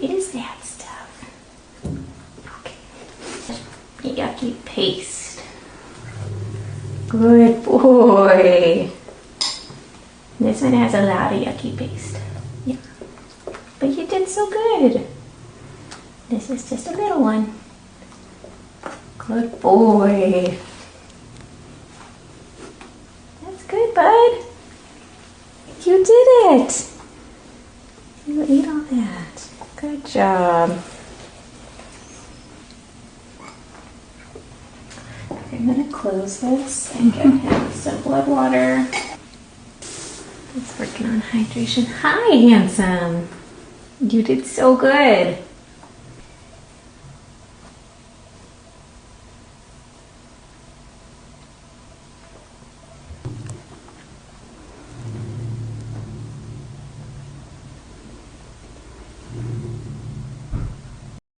It is that stuff. Okay. Yucky paste. Good boy. This one has a lot of yucky paste. Yeah. But you did so good. This is just a little one. Good boy. That's good, bud. You did it. You ate all that. Good job. I'm gonna close this and get him some blood water. He's working on hydration. Hi, handsome. You did so good.